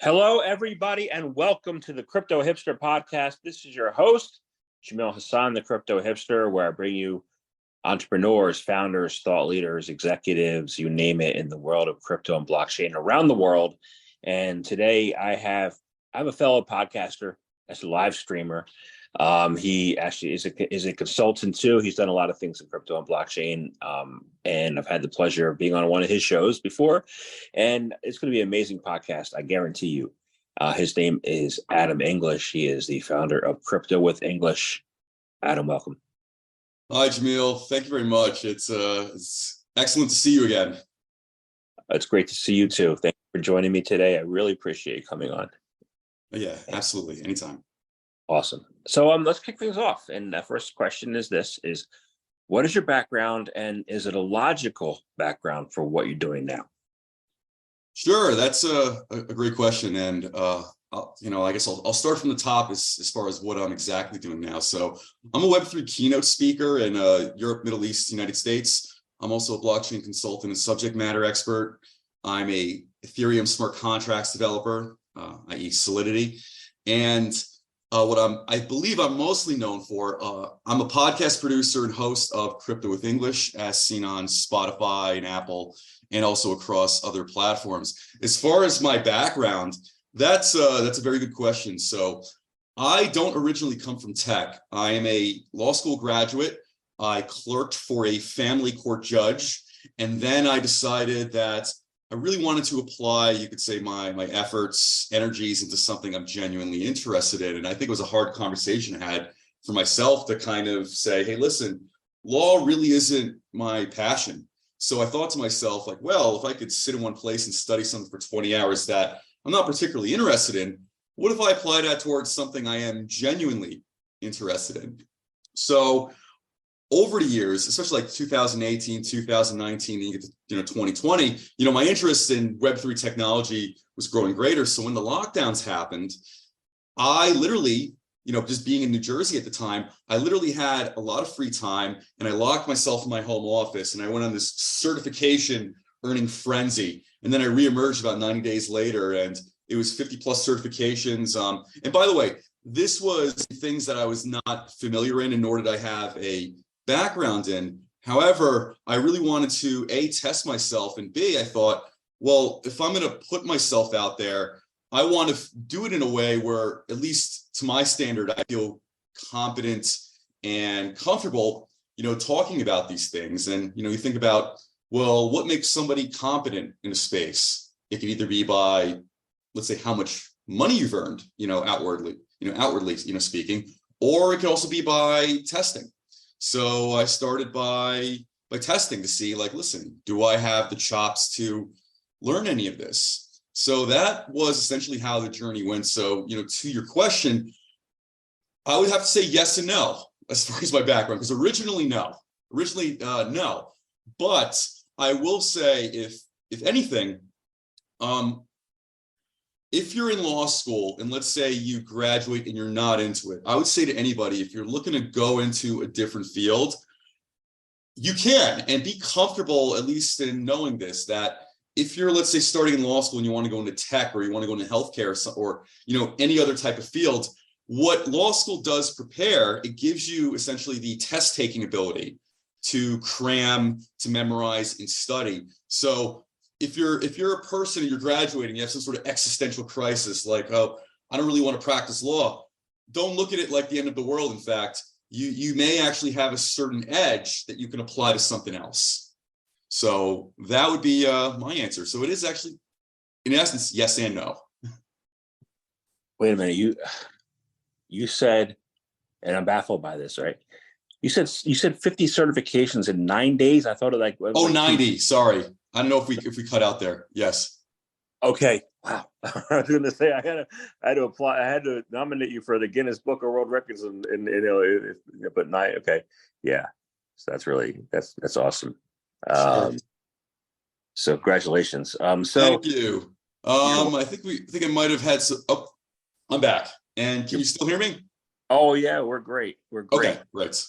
Hello, everybody, and welcome to the Crypto Hipster Podcast. This is your host, Jamil Hassan, the Crypto Hipster, where I bring you entrepreneurs, founders, thought leaders, executives, you name it, in the world of crypto and blockchain around the world. And today I have a fellow podcaster, as a live streamer. He actually is a consultant too. He's done a lot of things in crypto and blockchain, and I've had the pleasure of being on one of his shows before. And it's going to be an amazing podcast, I guarantee you. His name is Adam English. He is the founder of Crypto with English. Adam, welcome. Hi, Jamil. Thank you very much. It's excellent to see you again. It's great to see you too. Thank you for joining me today. I really appreciate you coming on. Yeah, absolutely. Anytime. Awesome. So let's kick things off. And the first question is what is your background, and is it a logical background for what you're doing now? Sure, that's a great question. And, I guess I'll start from the top as far as what I'm exactly doing now. So I'm a Web3 keynote speaker in Europe, Middle East, United States. I'm also a blockchain consultant and subject matter expert. I'm a Ethereum smart contracts developer, i.e. Solidity. And I believe I'm mostly known for, I'm a podcast producer and host of Crypto with English, as seen on Spotify and Apple, and also across other platforms. As far as my background, that's a very good question. So I don't originally come from tech. I am a law school graduate. I clerked for a family court judge, and then I decided that I really wanted to apply, you could say, my efforts, energies into something I'm genuinely interested in. And I think it was a hard conversation I had for myself to kind of say, hey, listen, law really isn't my passion. So I thought to myself, like, well, if I could sit in one place and study something for 20 hours that I'm not particularly interested in, what if I apply that towards something I am genuinely interested in? So over the years, especially like 2018, 2019, and you get to 2020, my interest in Web3 technology was growing greater. So when the lockdowns happened, I literally, just being in New Jersey at the time, I literally had a lot of free time, and I locked myself in my home office, and I went on this certification earning frenzy. And then I reemerged about 90 days later, and it was 50 plus certifications. And by the way, this was things that I was not familiar in, and nor did I have a background in. However, I really wanted to A, test myself, and B, I thought, well, if I'm going to put myself out there, I want to do it in a way where, at least to my standard, I feel competent and comfortable, talking about these things. And, you think about, well, what makes somebody competent in a space? It can either be by, let's say, how much money you've earned, outwardly speaking, or it can also be by testing. So I started by testing to see, like, listen, do I have the chops to learn any of this? So that was essentially how the journey went. So, to your question, I would have to say yes and no as far as my background, because originally, no. But I will say, if anything, if you're in law school and let's say you graduate and you're not into it, I would say to anybody, if you're looking to go into a different field, you can, and be comfortable, at least in knowing this, that if you're, let's say, starting in law school and you want to go into tech, or you want to go into healthcare, or any other type of field, what law school does prepare, it gives you essentially the test taking ability to cram, to memorize, and study. So if you're a person and you're graduating, you have some sort of existential crisis, like, oh, I don't really want to practice law. Don't look at it like the end of the world. In fact, you may actually have a certain edge that you can apply to something else. So that would be my answer. So it is actually, in essence, yes and no. Wait a minute, you said, and I'm baffled by this, right? You said 50 certifications in 9 days. I thought of Oh, 90. Sorry. I don't know if we cut out there. Yes. Okay. Wow. I was going to say I had to apply. I had to nominate you for the Guinness Book of World Records, but 9. Okay. Yeah. So that's awesome. So congratulations. Thank you. I think I might have had some. Oh, I'm back. And can you still hear me? Oh yeah, we're great. Okay, right.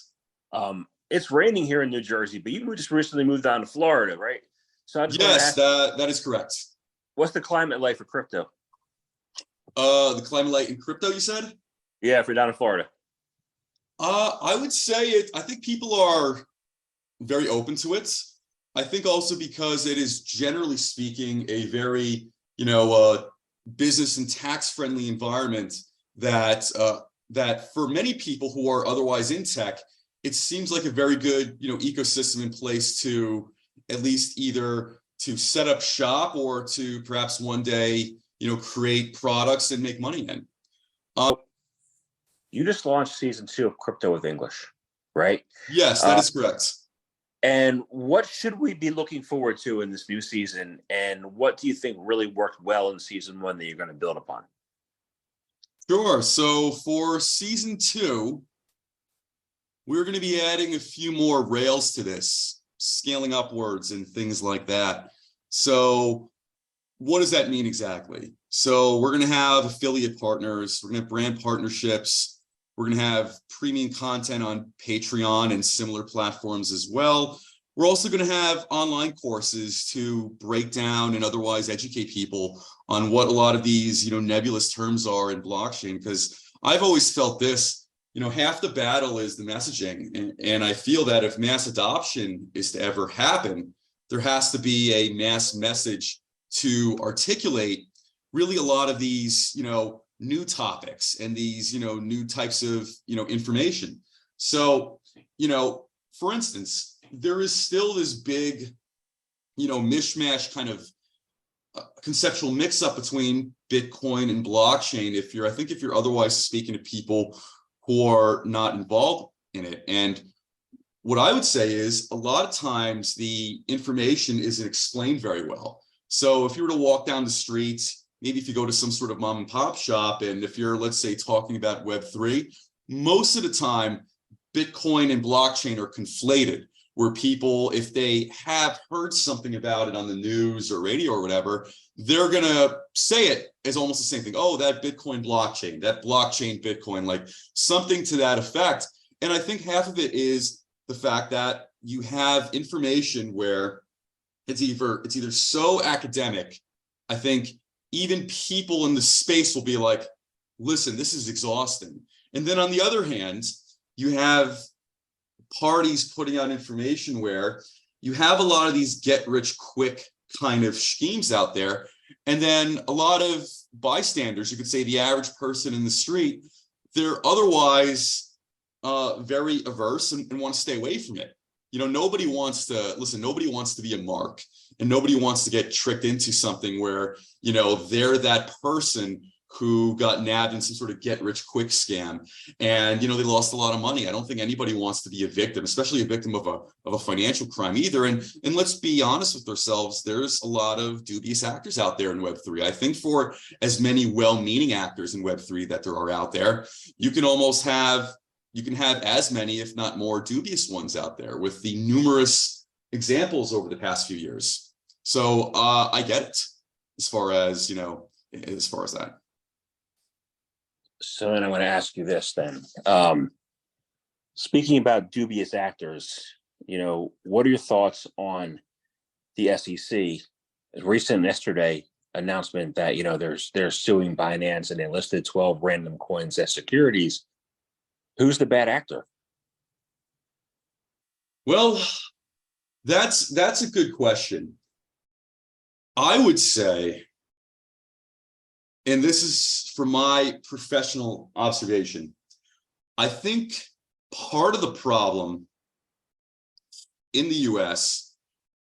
It's raining here in New Jersey, but you just recently moved down to Florida, right? So yes, that is correct. What's the climate like for crypto? The climate light in crypto, you said? Yeah, if you're down in Florida. I would say it. I think people are very open to it. I think also because it is, generally speaking, a very, business and tax-friendly environment that for many people who are otherwise in tech, it seems like a very good, ecosystem in place to at least either to set up shop or to perhaps one day, create products and make money in. You just launched season 2 of Crypto with English, right? Yes, that is correct. And what should we be looking forward to in this new season? And what do you think really worked well in season 1 that you're going to build upon? Sure. So for season 2, we're going to be adding a few more rails to this, scaling upwards and things like that. So what does that mean exactly? So we're going to have affiliate partners, we're going to have brand partnerships, we're going to have premium content on Patreon and similar platforms as well. We're also going to have online courses to break down and otherwise educate people on what a lot of these, nebulous terms are in blockchain, because I've always felt this, half the battle is the messaging. And I feel that if mass adoption is to ever happen, there has to be a mass message to articulate really a lot of these, new topics and these, new types of, information. So, for instance, there is still this big, mishmash kind of conceptual mix-up between Bitcoin and blockchain. I think if you're otherwise speaking to people who are not involved in it. And what I would say is a lot of times the information isn't explained very well. So if you were to walk down the street, maybe if you go to some sort of mom and pop shop, and if you're, let's say, talking about Web3, most of the time, Bitcoin and blockchain are conflated, where people, if they have heard something about it on the news or radio or whatever, they're going to say it as almost the same thing. Oh, that Bitcoin blockchain, that blockchain Bitcoin, like something to that effect. And I think half of it is the fact that you have information where it's either so academic, I think even people in the space will be like, listen, this is exhausting. And then on the other hand, you have parties putting out information where you have a lot of these get rich quick kind of schemes out there. And then a lot of bystanders, you could say the average person in the street, they're otherwise very averse and want to stay away from it. Nobody wants to be a mark, and nobody wants to get tricked into something where, they're that person who got nabbed in some sort of get rich quick scam and, they lost a lot of money. I don't think anybody wants to be a victim, especially a victim of a financial crime either. And let's be honest with ourselves, there's a lot of dubious actors out there in Web3. I think for as many well-meaning actors in Web3 that there are out there, you can have as many, if not more, dubious ones out there with the numerous examples over the past few years. So I get it as far as that. So then I'm going to ask you this then. Speaking about dubious actors, what are your thoughts on the SEC? Recent yesterday announcement that, they're suing Binance and they listed 12 random coins as securities. Who's the bad actor? Well, that's a good question. I would say, and this is from my professional observation, I think part of the problem in the US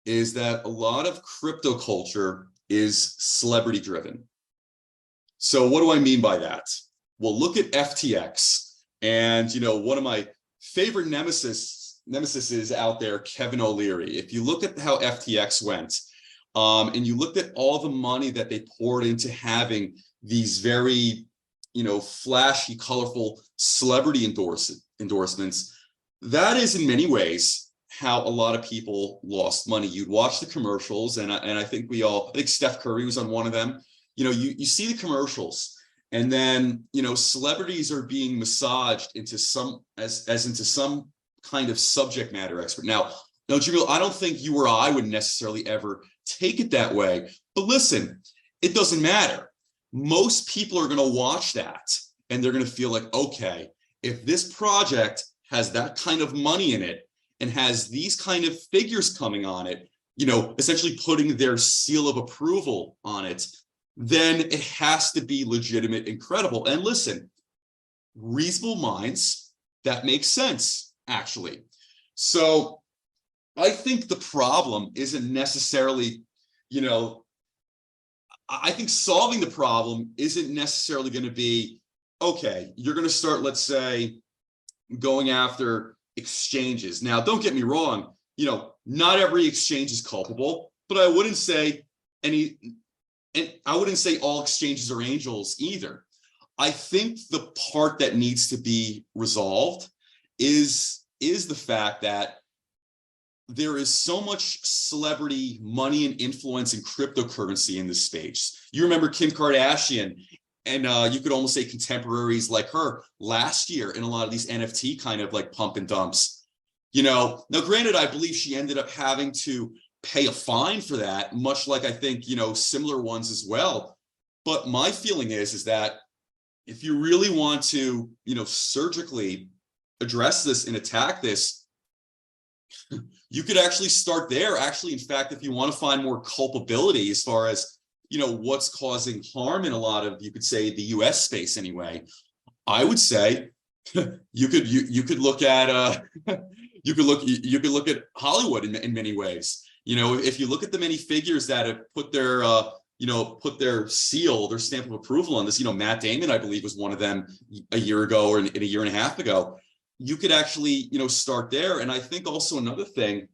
is that a lot of crypto culture is celebrity driven. So what do I mean by that? Well, look at FTX. And, one of my favorite nemesis is out there, Kevin O'Leary. If you look at how FTX went, and you looked at all the money that they poured into having these very, flashy, colorful celebrity endorsements, that is in many ways how a lot of people lost money. You'd watch the commercials, and I think I think Steph Curry was on one of them. You see the commercials. And then, celebrities are being massaged into into some kind of subject matter expert. Now, Jamil, I don't think you or I would necessarily ever take it that way. But listen, it doesn't matter. most people are going to watch that and they're going to feel like, okay, if this project has that kind of money in it and has these kind of figures coming on it, essentially putting their seal of approval on it, then it has to be legitimate and credible. And listen, reasonable minds, that makes sense, actually. So I think the problem isn't necessarily, I think solving the problem isn't necessarily going to be, okay, you're going to start, let's say, going after exchanges. Now, don't get me wrong, not every exchange is culpable, but I wouldn't say all exchanges are angels either. I think the part that needs to be resolved is the fact that there is so much celebrity money and influence in cryptocurrency in this space. You remember Kim Kardashian, and you could almost say contemporaries like her last year in a lot of these NFT kind of like pump and dumps. Now granted, I believe she ended up having to pay a fine for that, much like I think, similar ones as well. But my feeling is that if you really want to, surgically address this and attack this, you could actually start there. Actually, in fact, if you want to find more culpability as far as, what's causing harm in a lot of, you could say, the US space anyway, I would say you could look at you could look at Hollywood in many ways. If you look at the many figures that have put their put their seal, their stamp of approval on this, Matt Damon, I believe, was one of them a year ago or in a year and a half ago. You could actually, start there. And I think also another thing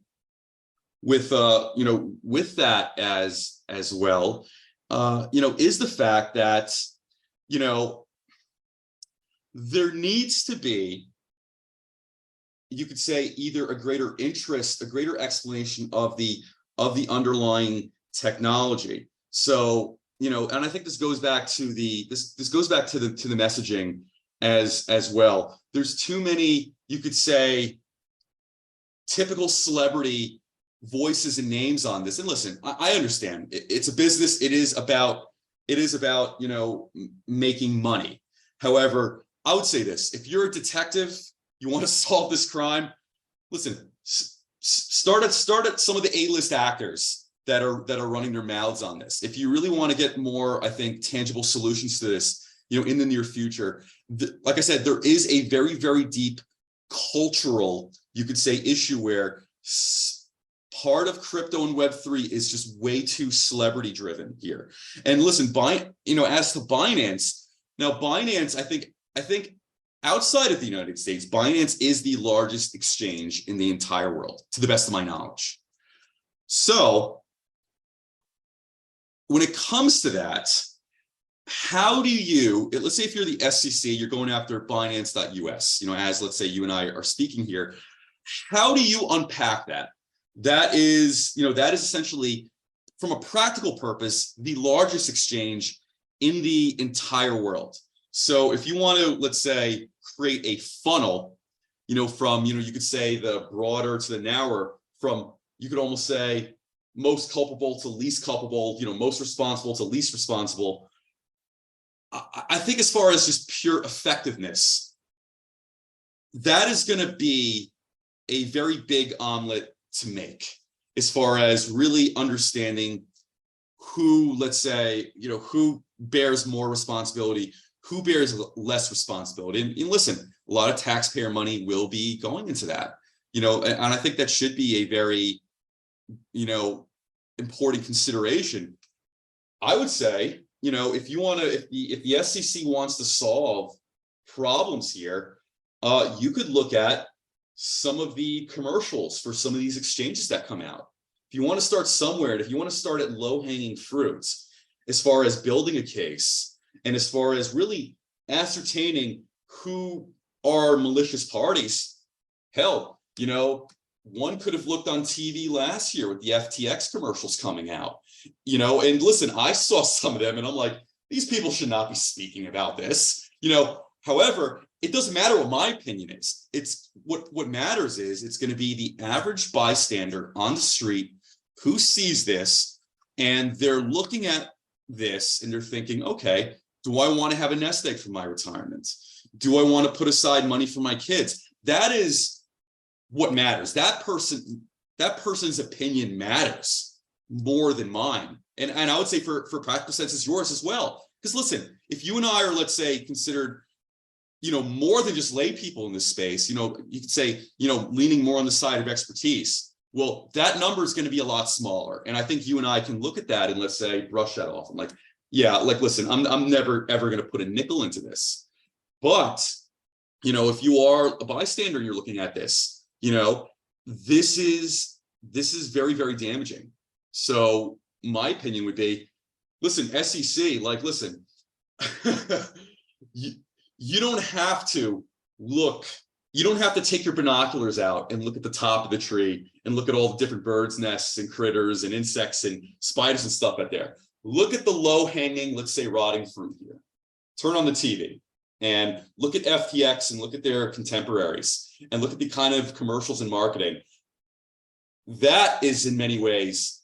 with, with that as well, is the fact that, there needs to be, you could say, either a greater interest, a greater explanation of the underlying technology. So, and I think this goes back to this goes back to the messaging as well. There's too many, you could say, typical celebrity voices and names on this. And listen, I understand it's a business. It is about making money. However, I would say this: if you're a detective, you want to solve this crime, listen, start at some of the A-list actors that are running their mouths on this. If you really want to get more, I think, tangible solutions to this, in the near future, like I said, there is a very, very deep cultural, you could say, issue where part of crypto and Web3 is just way too celebrity driven here. And listen, as to Binance, now Binance, I think outside of the United States, Binance is the largest exchange in the entire world, to the best of my knowledge. So when it comes to that, how do you, let's say if you're the SEC, you're going after Binance.us, as let's say you and I are speaking here, how do you unpack that? That is essentially, from a practical purpose, the largest exchange in the entire world. So if you want to, let's say, create a funnel, from, you could say the broader to the narrower, from, you could almost say most culpable to least culpable, most responsible to least responsible. I think as far as just pure effectiveness, that is going to be a very big omelet to make, as far as really understanding who, let's say, who bears more responsibility, who bears less responsibility. And listen, a lot of taxpayer money will be going into that, and I think that should be a very, important consideration. I would say, if the SEC wants to solve problems here, you could look at some of the commercials for some of these exchanges that come out. If you want to start somewhere, and if you want to start at low-hanging fruits, as far as building a case, and as far as really ascertaining who are malicious parties, hell, one could have looked on TV last year with the FTX commercials coming out, and listen, I saw some of them and I'm like, these people should not be speaking about this, however, it doesn't matter what my opinion is. It's what matters is it's going to be the average bystander on the street who sees this, and they're looking at this and they're thinking, okay, do I want to have a nest egg for my retirement? Do I want to put aside money for my kids? That is what matters. That person's opinion matters more than mine. And I would say for practical senses, yours as well. Because listen, if you and I are, let's say, considered, more than just lay people in this space, you could say, leaning more on the side of expertise. Well, that number is going to be a lot smaller. And I think you and I can look at that and, let's say, brush that off. I'm like, yeah, like, listen, I'm never, ever going to put a nickel into this. But, if you are a bystander and you're looking at this, this is very, very damaging. So my opinion would be, listen, SEC, like, listen, you don't have to look, you don't have to take your binoculars out and look at the top of the tree and look at all the different birds' nests and critters and insects and spiders and stuff out there. Look at the low-hanging, let's say, rotting fruit here. Turn on the TV and look at FTX and look at their contemporaries and look at the kind of commercials and marketing. That is, in many ways,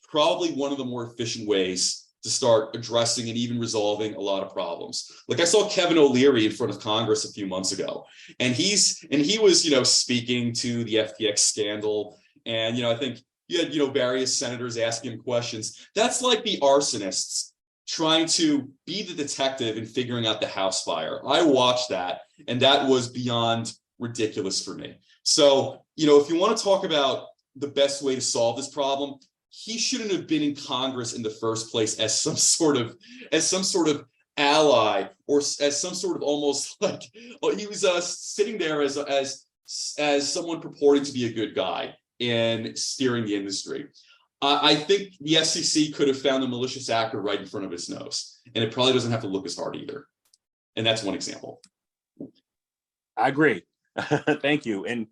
probably one of the more efficient ways to start addressing and even resolving a lot of problems. Like, I saw Kevin O'Leary in front of Congress a few months ago, and he was, speaking to the FTX scandal. And, I think you had, various senators asking him questions. That's like the arsonists trying to be the detective and figuring out the house fire. I watched that, and that was beyond ridiculous for me. So, if you want to talk about the best way to solve this problem, he shouldn't have been in Congress in the first place as some sort of ally, or as some sort of almost like, he was sitting there as someone purporting to be a good guy and steering the industry. I think the SEC could have found a malicious actor right in front of its nose, and it probably doesn't have to look as hard either. And that's one example. I agree. Thank you. And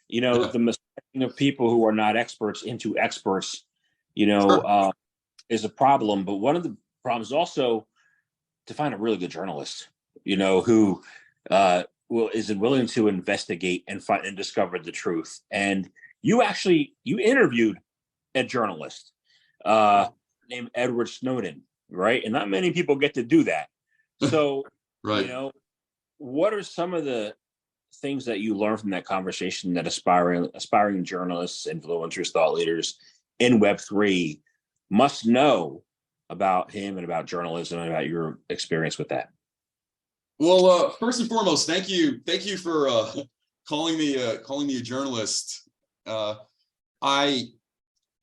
the mistaking of people who are not experts into experts, sure, is a problem. But one of the problems also to find a really good journalist, who is willing to investigate and find and discover the truth. And you interviewed a journalist named Edward Snowden, right? And not many people get to do that. So, right. What are some of the things that you learned from that conversation that aspiring journalists, influencers, thought leaders in Web3 must know about him and about journalism and about your experience with that? Well, first and foremost, thank you for calling me a journalist. I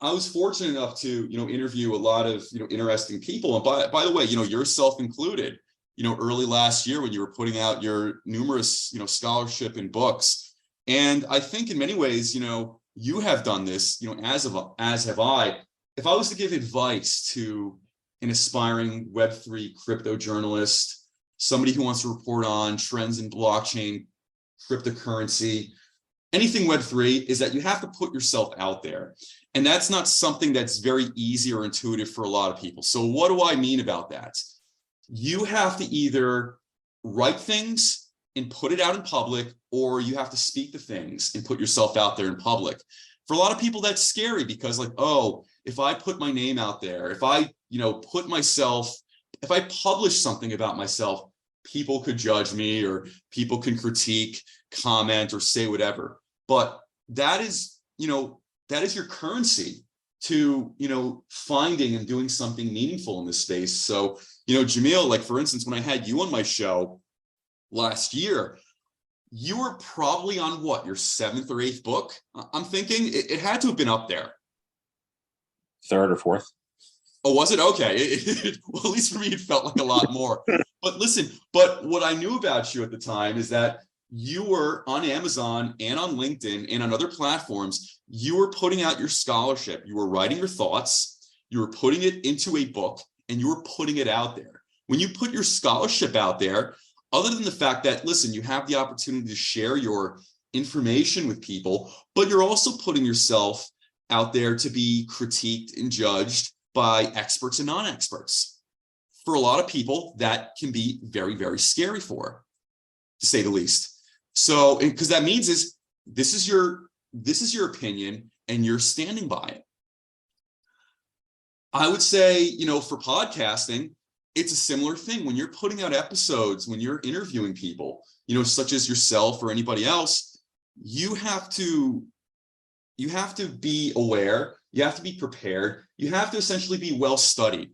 was fortunate enough to interview a lot of interesting people, and by the way, yourself included. Early last year when you were putting out your numerous scholarship and books, and I think in many ways you have done this as have I. If I was to give advice to an aspiring Web3 crypto journalist, somebody who wants to report on trends in blockchain, cryptocurrency, anything Web3, is that you have to put yourself out there. And that's not something that's very easy or intuitive for a lot of people. So what do I mean about that? You have to either write things and put it out in public, or you have to speak to things and put yourself out there in public. For a lot of people, that's scary because, like, oh, if I put my name out there, if I, if I publish something about myself, people could judge me, or people can critique, comment, or say whatever. But that is your currency to, finding and doing something meaningful in this space. So, Jamil, like, for instance, when I had you on my show last year, you were probably on what, your 7th or 8th book? I'm thinking it had to have been up there. 3rd or 4th. Oh, was it? Okay. Well, at least for me, it felt like a lot more. But listen, what I knew about you at the time is that you were on Amazon and on LinkedIn and on other platforms. You were putting out your scholarship. You were writing your thoughts. You were putting it into a book, and you were putting it out there. When you put your scholarship out there, other than the fact that, listen, you have the opportunity to share your information with people, but you're also putting yourself out there to be critiqued and judged by experts and non-experts. For a lot of people, that can be very, very scary to say the least. So, because that means is this is your opinion and you're standing by it. I would say, for podcasting, it's a similar thing. When you're putting out episodes, when you're interviewing people, such as yourself or anybody else, you have to be aware, you have to be prepared, you have to essentially be well studied,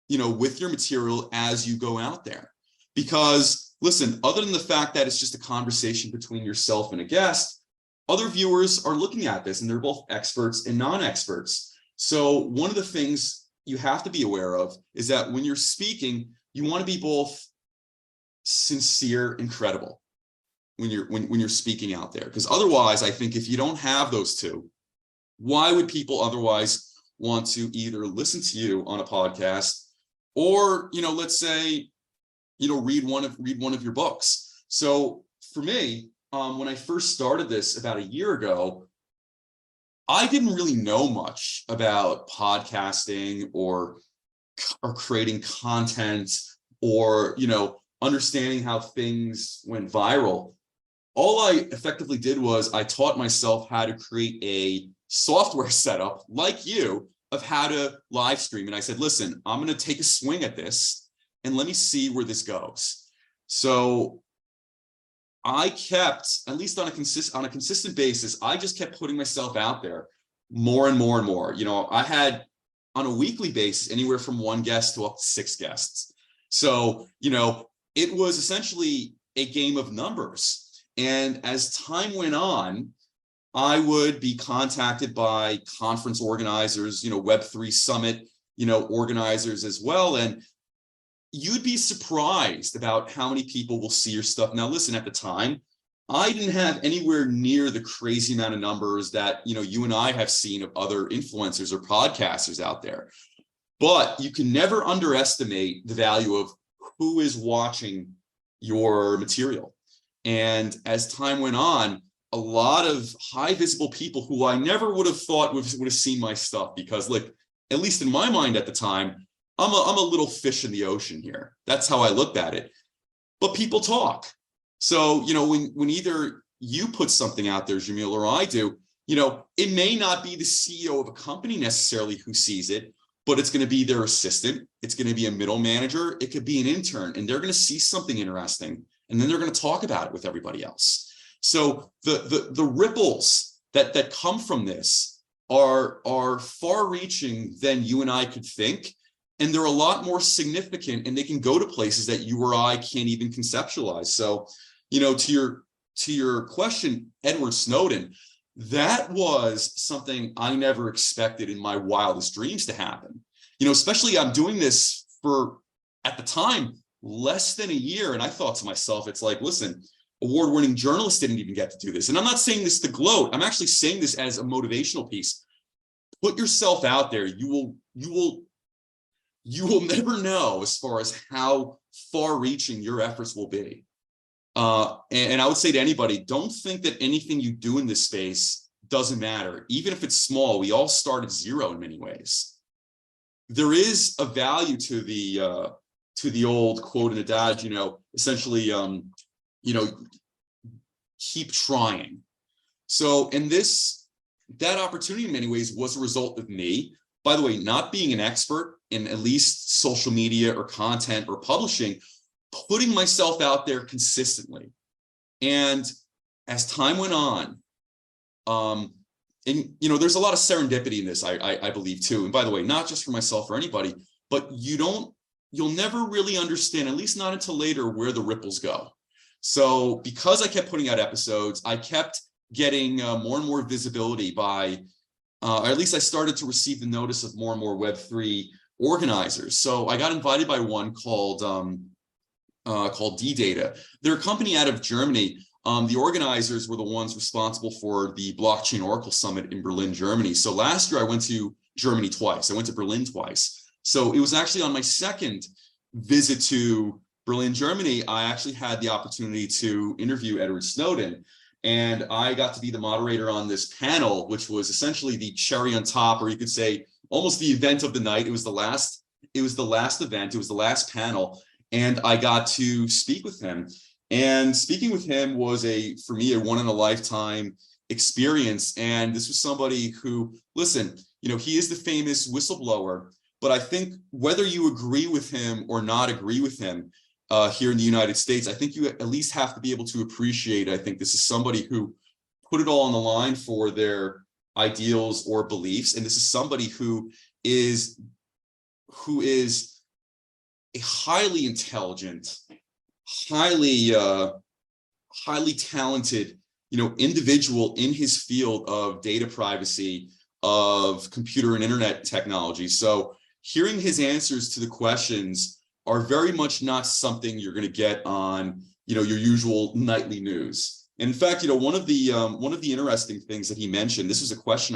with your material as you go out there. Because listen, other than the fact that it's just a conversation between yourself and a guest, other viewers are looking at this and they're both experts and non-experts. So one of the things you have to be aware of is that when you're speaking, you want to be both sincere and credible when you're speaking out there. Because otherwise, I think if you don't have those two, why would people otherwise want to either listen to you on a podcast or, let's say, read one of your books? So for me, when I first started this about a year ago, I didn't really know much about podcasting or creating content or, understanding how things went viral. All I effectively did was I taught myself how to create a software setup like you of how to live stream. And I said, listen, I'm going to take a swing at this and let me see where this goes. So I kept, at least on a consistent basis, I just kept putting myself out there more and more and more. I had on a weekly basis anywhere from 1 guest to up to 6 guests. So, it was essentially a game of numbers. And as time went on, I would be contacted by conference organizers, Web3 Summit, organizers as well. And you'd be surprised about how many people will see your stuff. Now, listen, at the time, I didn't have anywhere near the crazy amount of numbers that, you and I have seen of other influencers or podcasters out there. But you can never underestimate the value of who is watching your material. And as time went on, a lot of high visible people who I never would have thought would have seen my stuff, because at least in my mind at the time, I'm a little fish in the ocean here. That's how I looked at it. But people talk. So, when either you put something out there, Jamil, or I do, it may not be the CEO of a company necessarily who sees it, but it's going to be their assistant. It's going to be a middle manager. It could be an intern, and they're going to see something interesting, and then they're going to talk about it with everybody else. So the ripples that come from this are far-reaching than you and I could think. And they're a lot more significant, and they can go to places that you or I can't even conceptualize. So, to your question, Edward Snowden, that was something I never expected in my wildest dreams to happen. Especially I'm doing this for, at the time, less than a year. And I thought to myself, it's like, listen, award-winning journalists didn't even get to do this. And I'm not saying this to gloat. I'm actually saying this as a motivational piece. Put yourself out there. You will never know as far as how far-reaching your efforts will be. And I would say to anybody, don't think that anything you do in this space doesn't matter. Even if it's small, we all start at zero in many ways. There is a value to the old quote and adage, essentially, keep trying. So that opportunity in many ways was a result of me, by the way, not being an expert in at least social media or content or publishing, putting myself out there consistently. And as time went on, and there's a lot of serendipity in this, I believe too. And by the way, not just for myself or anybody, but you'll never really understand, at least not until later, where the ripples go. So because I kept putting out episodes, I kept getting more and more visibility by, or at least I started to receive the notice of more and more Web3 organizers. So I got invited by one called dApp. They're a company out of Germany. The organizers were the ones responsible for the Blockchain Oracle Summit in Berlin, Germany. So last year I went to Germany twice. I went to Berlin twice. So it was actually on my second visit to Berlin, Germany, I actually had the opportunity to interview Edward Snowden. And I got to be the moderator on this panel, which was essentially the cherry on top, or you could say almost the event of the night. It was the last event. It was the last panel. And I got to speak with him. And speaking with him was for me, a one in a lifetime experience. And this was somebody who, listen, he is the famous whistleblower, but I think whether you agree with him or not agree with him here in the United States, I think you at least have to be able to appreciate, I think this is somebody who put it all on the line for their ideals or beliefs. And this is somebody who is a highly intelligent, highly talented, individual in his field of data privacy, of computer and internet technology. So hearing his answers to the questions are very much not something you're going to get on, your usual nightly news. In fact, one of the interesting things that he mentioned, this was a question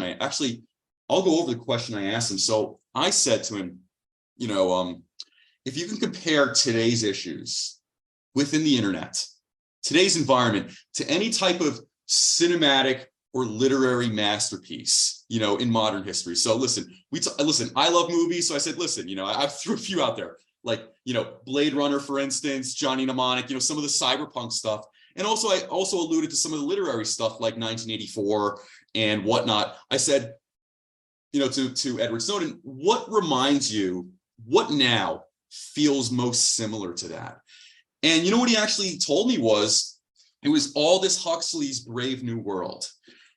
I'll go over the question I asked him. So I said to him, if you can compare today's issues within the internet, today's environment, to any type of cinematic or literary masterpiece, in modern history. So listen, I love movies. So I said, listen, I threw a few out there, like, Blade Runner, for instance, Johnny Mnemonic, some of the cyberpunk stuff. And also, I also alluded to some of the literary stuff like 1984 and whatnot. I said, to Edward Snowden, what now feels most similar to that? And what he actually told me was, it was Aldous Huxley's Brave New World,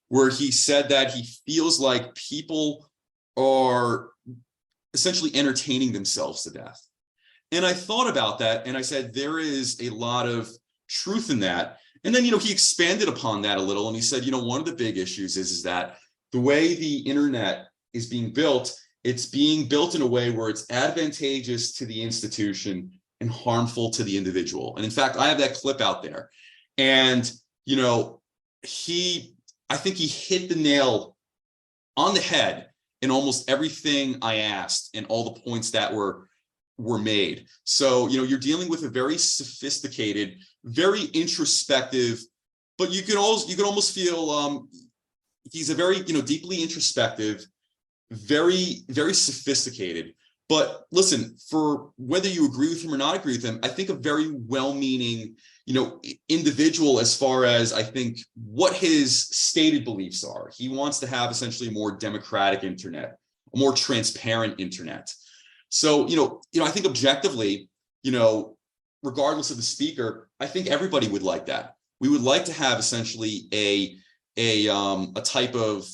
where he said that he feels like people are essentially entertaining themselves to death. And I thought about that, and I said, there is a lot of truth in that. And then, he expanded upon that a little, and he said, one of the big issues is that the way the internet is being built, it's being built in a way where it's advantageous to the institution and harmful to the individual. And in fact, I have that clip out there. And, I think he hit the nail on the head in almost everything I asked and all the points that were made. So, you're dealing with a very sophisticated, very introspective, but you could almost feel he's a very, deeply introspective, very, very sophisticated. But listen, for whether you agree with him or not agree with him, I think a very well-meaning, individual as far as I think what his stated beliefs are. He wants to have essentially a more democratic internet, a more transparent internet. So, I think objectively, regardless of the speaker, I think everybody would like that. We would like to have essentially a type of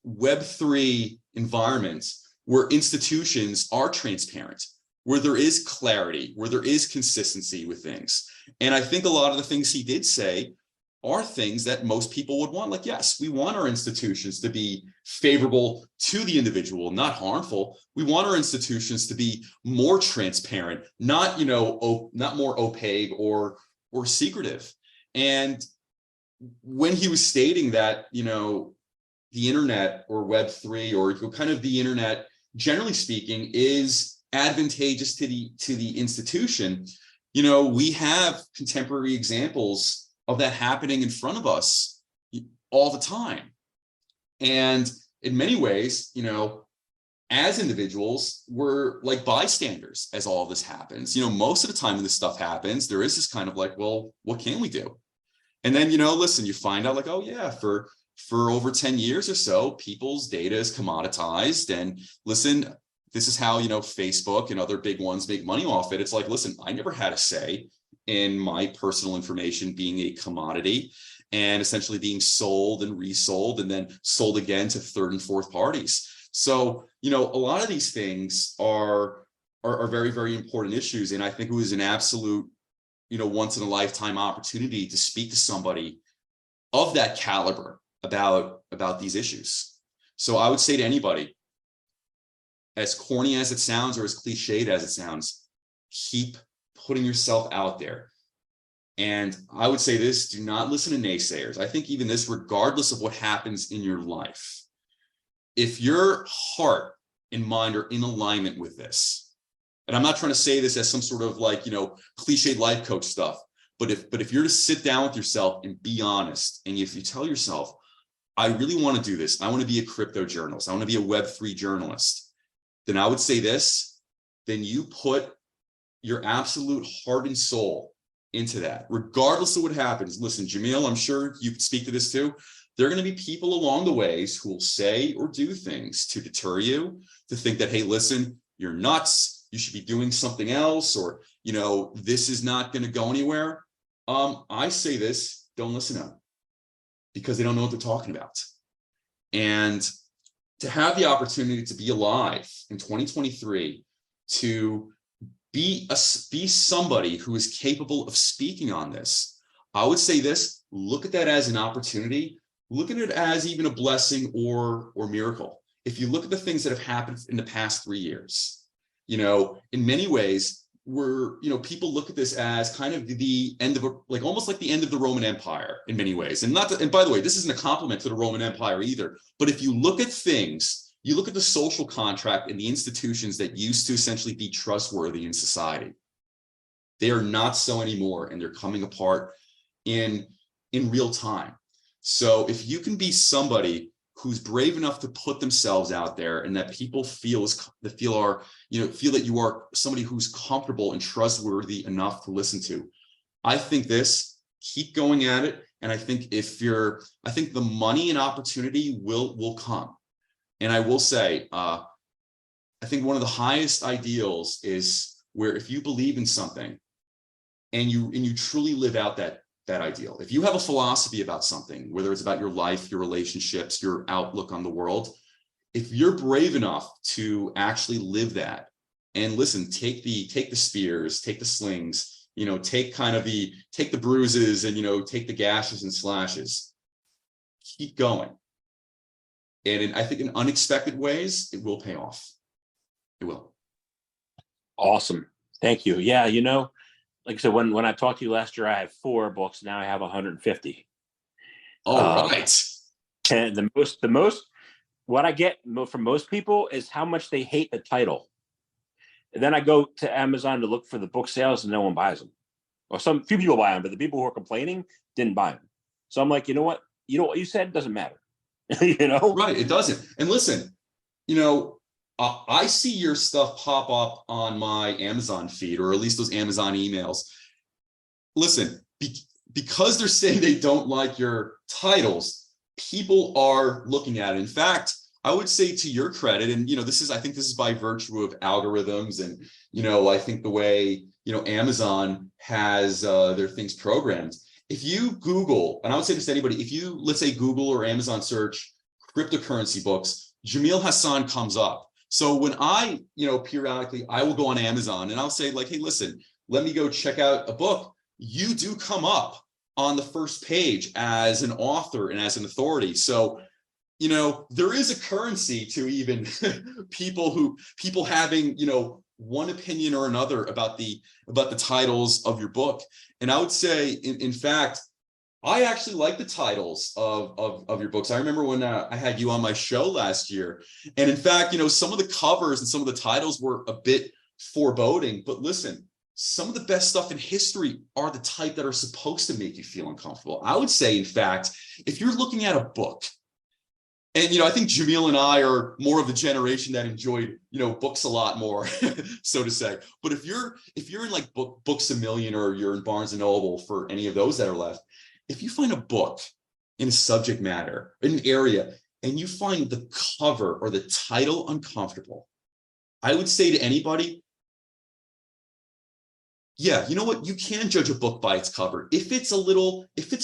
Web3 environment where institutions are transparent, where there is clarity, where there is consistency with things. And I think a lot of the things he did say are things that most people would want. Like, yes, we want our institutions to be favorable to the individual, not harmful. We want our institutions to be more transparent, not, not more opaque or secretive. And when he was stating that, the internet or Web3 or kind of the internet, generally speaking, is advantageous to the institution, we have contemporary examples of that happening in front of us all the time. And in many ways, as individuals, we're like bystanders as all of this happens. Most of the time when this stuff happens, there is this kind of like, well, what can we do? And then, listen, you find out like, oh yeah, for over 10 years or so, people's data is commoditized. And listen, this is how, Facebook and other big ones make money off it. It's like, listen, I never had a say in my personal information being a commodity and essentially being sold and resold and then sold again to third and fourth parties. So, a lot of these things are very, very important issues. And I think it was an absolute, once in a lifetime opportunity to speak to somebody of that caliber about these issues. So I would say to anybody, as corny as it sounds or as cliched as it sounds, keep putting yourself out there. And I would say this, do not listen to naysayers. I think even this, regardless of what happens in your life, if your heart and mind are in alignment with this, and I'm not trying to say this as some sort of like, cliched life coach stuff, but if you're to sit down with yourself and be honest, and if you tell yourself, I really want to do this, I want to be a crypto journalist, I want to be a Web3 journalist, then I would say this, then you put your absolute heart and soul into that, regardless of what happens. Listen, Jamil, I'm sure you could speak to this too. there are going to be people along the ways who will say or do things to deter you, to think that, hey, listen, you're nuts, you should be doing something else, or, this is not going to go anywhere. I say this, don't listen to them, because they don't know what they're talking about. And to have the opportunity to be alive in 2023, to be somebody who is capable of speaking on this, I would say this, look at that as an opportunity. Look at it as even a blessing or miracle. If you look at the things that have happened in the past 3 years, in many ways, people look at this as kind of the end of almost like the end of the Roman Empire in many ways. And by the way, this isn't a compliment to the Roman Empire either. But if you look at things, you look at the social contract and the institutions that used to essentially be trustworthy in society, they are not so anymore, and they're coming apart in real time. So if you can be somebody who's brave enough to put themselves out there, and that people feel that you are somebody who's comfortable and trustworthy enough to listen to, I think keep going at it. And I think I think the money and opportunity will come. And I will say, I think one of the highest ideals is where if you believe in something and you truly live out that ideal. If you have a philosophy about something, whether it's about your life, your relationships, your outlook on the world, if you're brave enough to actually live that, and listen, take the spears, take the slings, take the bruises, and take the gashes and slashes, keep going. And I think in unexpected ways, it will pay off. It will. Awesome. Thank you. Yeah. Like I said, when I talked to you last year, I had 4 books. Now I have 150. All right. And the most, what I get from most people is how much they hate the title. And then I go to Amazon to look for the book sales, and no one buys them. Or few people buy them, but the people who are complaining didn't buy them. So I'm like, you know what you said doesn't matter. Right. It doesn't. And listen, I see your stuff pop up on my Amazon feed, or at least those Amazon emails. Listen, because they're saying they don't like your titles, people are looking at it. In fact, I would say to your credit, and I think this is by virtue of algorithms, and I think the way Amazon has their things programmed. If you Google, and I would say this to anybody, if you, let's say, Google or Amazon search cryptocurrency books, Jamil Hassan comes up. So when I, periodically, I will go on Amazon and I'll say, like, hey, listen, let me go check out a book. You do come up on the first page as an author and as an authority. So, there is a currency to even people having, one opinion or another about the titles of your book. And I would say, in fact, I actually like the titles of your books. I remember when I had you on my show last year. And in fact, some of the covers and some of the titles were a bit foreboding. But listen, some of the best stuff in history are the type that are supposed to make you feel uncomfortable. I would say, in fact, if you're looking at a book, and, I think Jamil and I are more of the generation that enjoyed, books a lot more, so to say. But if you're in like Books A Million, or you're in Barnes and Noble, for any of those that are left, if you find a book in a subject matter, in an area, and you find the cover or the title uncomfortable, I would say to anybody, yeah, you know what? You can judge a book by its cover. If it's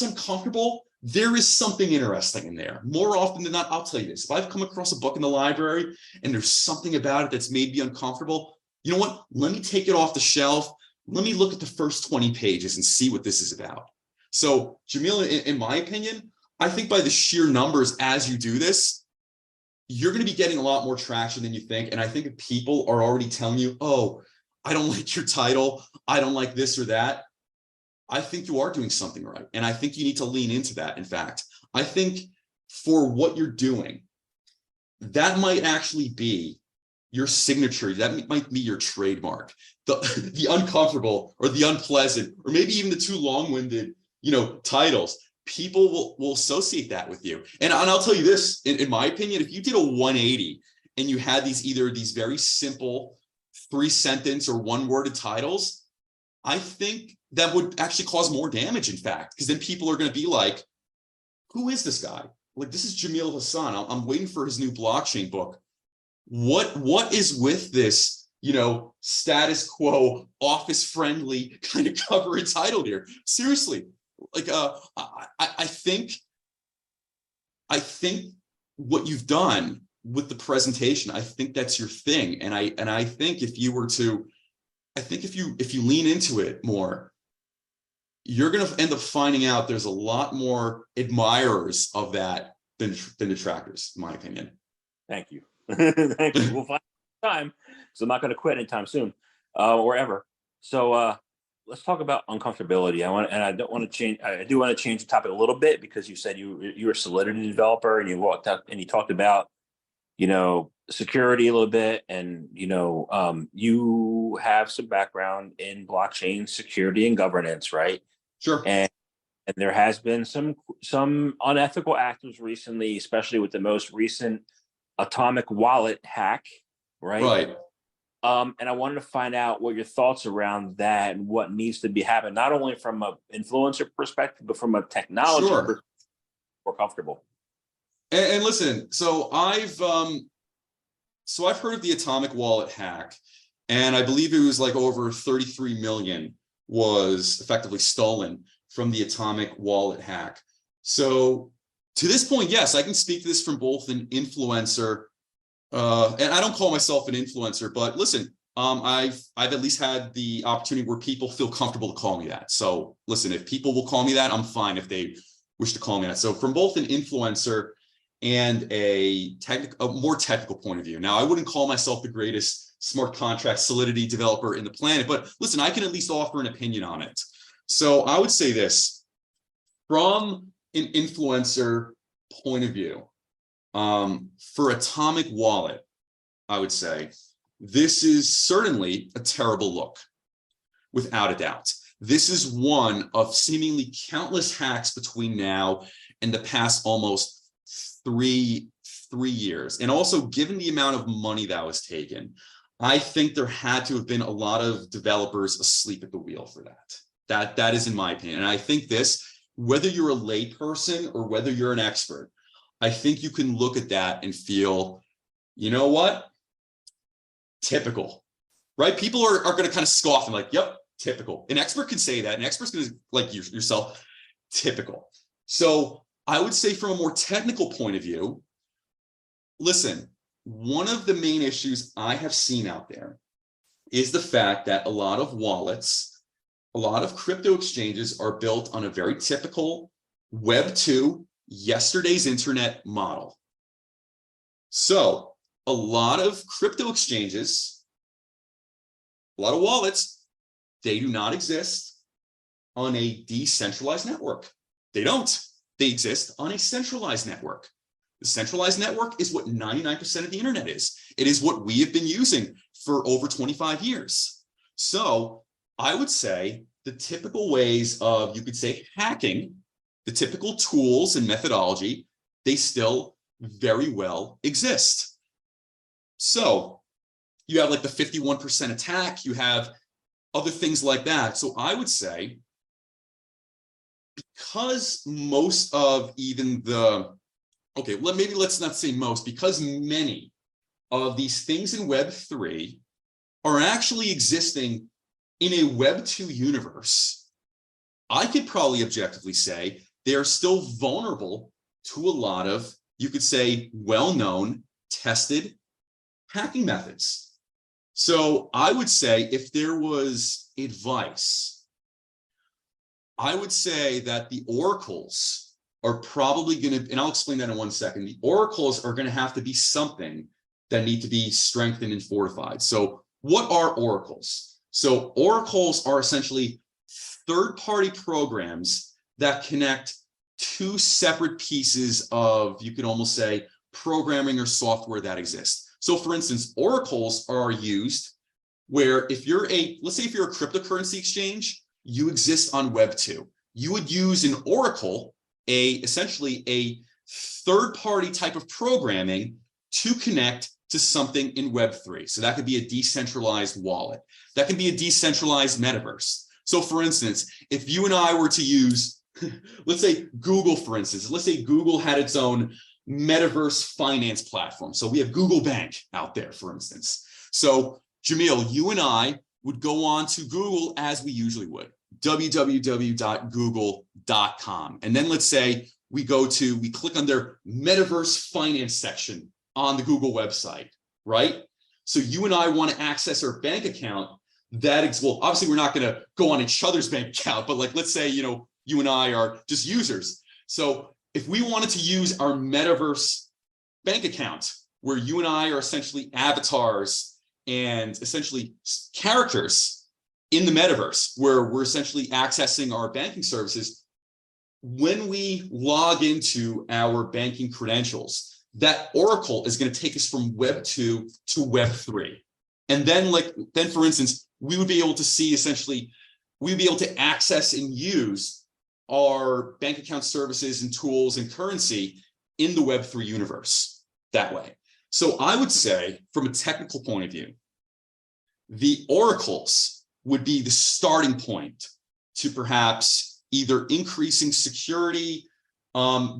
uncomfortable, there is something interesting in there. More often than not, I'll tell you this. If I've come across a book in the library and there's something about it that's made me uncomfortable, you know what? Let me take it off the shelf. Let me look at the first 20 pages and see what this is about. So, Jamil, in my opinion, I think by the sheer numbers, as you do this, you're going to be getting a lot more traction than you think. And I think if people are already telling you, oh, I don't like your title, I don't like this or that, I think you are doing something right. And I think you need to lean into that. In fact, I think for what you're doing, that might actually be your signature. That might be your trademark. The uncomfortable, or the unpleasant, or maybe even the too long-winded, titles. People will associate that with you. And I'll tell you this, in my opinion, if you did a 180 and you had these very simple 3-sentence or 1-worded titles, I think that would actually cause more damage, in fact, because then people are going to be like, who is this guy? like this is Jamil Hassan. I'm waiting for his new blockchain book. What is with this, status quo, office friendly kind of cover and title here? Seriously, like I think what you've done with the presentation, I think that's your thing, and I think if you lean into it more, you're going to end up finding out there's a lot more admirers of that than detractors, in my opinion. Thank you. Thank you. We'll find time, so I'm not going to quit anytime soon, or ever. So let's talk about uncomfortability. I do want to change the topic a little bit, because you said you're a Solidity developer, and you walked out and you talked about security a little bit, and you have some background in blockchain security and governance, right? Sure. And there has been some unethical actors recently, especially with the most recent atomic wallet hack, right? Right. And I wanted to find out what your thoughts around that and what needs to be happening, not only from an influencer perspective, but from a technology perspective, more comfortable. And listen, so I've heard of the atomic wallet hack, and I believe it was like over 33 million was effectively stolen from the atomic wallet hack. So to this point, yes, I can speak to this from both an influencer, and I don't call myself an influencer, but listen, I've at least had the opportunity where people feel comfortable to call me that. So listen, if people will call me that, I'm fine if they wish to call me that. So from both an influencer and a more technical point of view. Now, I wouldn't call myself the greatest smart contract Solidity developer in the planet, but listen, I can at least offer an opinion on it. So I would say this, from an influencer point of view, for Atomic Wallet, I would say this is certainly a terrible look, without a doubt. This is one of seemingly countless hacks between now and the past almost three years. And also, given the amount of money that was taken, I think there had to have been a lot of developers asleep at the wheel for that. That is in my opinion. And I think this, whether you're a lay person or whether you're an expert, I think you can look at that and feel, you know what? Typical, right? People are going to kind of scoff and like, yep, typical. An expert can say that. An expert's going to, like yourself, typical. So I would say from a more technical point of view, listen, one of the main issues I have seen out there is the fact that a lot of wallets, a lot of crypto exchanges are built on a very typical Web 2, yesterday's internet model. So a lot of crypto exchanges, a lot of wallets, they do not exist on a decentralized network. They don't. They exist on a centralized network. The centralized network is what 99% of the internet is. It is what we have been using for over 25 years. So I would say the typical ways of, you could say, hacking, the typical tools and methodology, they still very well exist. So you have like the 51% attack, you have other things like that. So I would say, because most of even the, okay, maybe let's not say most, because many of these things in Web 3 are actually existing in a Web 2 universe, I could probably objectively say they are still vulnerable to a lot of, you could say, well-known, tested hacking methods. So I would say, if there was advice, I would say that the oracles are probably going to, and I'll explain that in 1 second, the oracles are going to have to be something that need to be strengthened and fortified. So what are oracles? So oracles are essentially third-party programs that connect two separate pieces of, you could almost say, programming or software that exists. So for instance, oracles are used where if you're let's say if you're a cryptocurrency exchange, you exist on Web 2. You would use an oracle, essentially a third-party type of programming to connect to something in Web 3. So that could be a decentralized wallet. That can be a decentralized metaverse. So for instance, if you and I were to use let's say Google, for instance, let's say Google had its own metaverse finance platform. So we have Google Bank out there, for instance. So Jamil, you and I would go on to Google as we usually would, www.google.com. And then let's say we click on their metaverse finance section on the Google website, right? So you and I want to access our bank account. Well, obviously we're not going to go on each other's bank account, but like, let's say, you and I are just users. So if we wanted to use our metaverse bank account, where you and I are essentially avatars and essentially characters in the metaverse, where we're essentially accessing our banking services, when we log into our banking credentials, that oracle is going to take us from Web 2 to Web 3. And then for instance, we would be able to see we'd be able to access and use our bank account services and tools and currency in the Web 3 universe that way. So I would say, from a technical point of view, the oracles would be the starting point to perhaps either increasing security,